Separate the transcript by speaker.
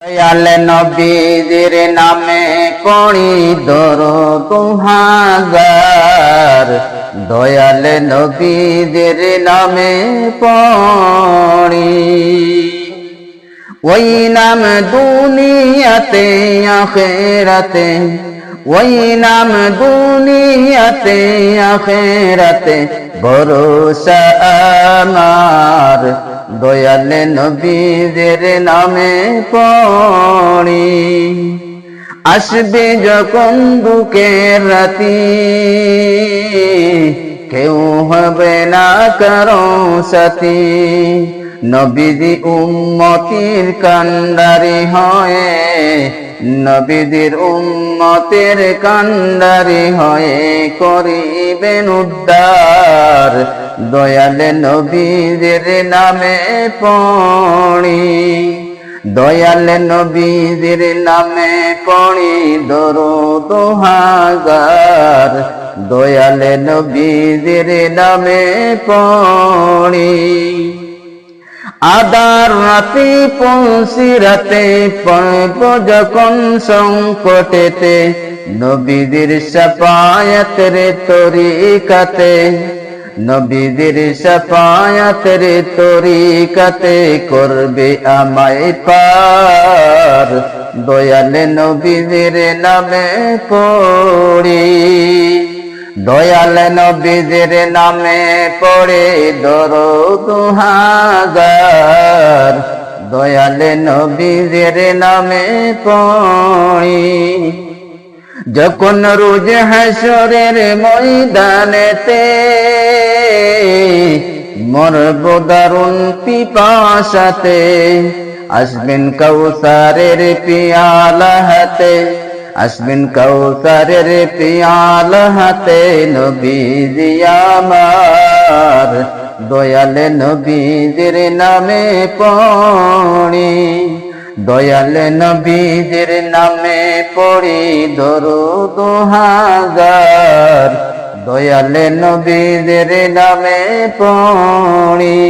Speaker 1: দয়াল নবীদের নামে পড়ি দরুদ হাজার, দয়াল নবীদের নামে পড়ি। ওই নাম দুনিয়াতে আখিরাতে, ওই নাম দুনিয়াতে আখিরাতে ভরসা আমার, দয়াল নবীদের নামে পড়ি। আসবে যখন দুঃখের রাতি, কেউ হবে না কারো সাথী, নবীজি উম্মতির কান্ডারি হয়ে, নবীদের উম্মতের কান্ডারি হয়ে করিবেন উদ্ধার, দয়াল নবীদের নামে পড়ি। দয়াল নবীদের নামে পড়ি দরুদ হাজার, দয়াল নবীদের নামে পড়ি। আদার রাতি পৌঁছি রাতে পড়ব যখন সংকটেতে, নবীদের শাফায়াতের তরিকাতে, নবীদের শাফায়াতের তরিকাতে করবে আমায় পার, দয়াল নবীদের নামে পড়ি। দয়াল নবীদের নামে পড়ে দরুদ হাজার, দয়াল নবীদের নামে পড়ি। যখন রোজ হাসরের ময়দানেতে মরব দারুণ পিপাসাতে, আসবেন কাউসারের পিয়ালা হাতে, আসবেন কাউসারের পিয়ালা হাতে নবীজি আমার, দয়াল নবীদের নামে পড়ি। দয়াল নবীদের নামে পড়ি দরুদ হাজার, দয়াল নবীদের নামে পড়ি।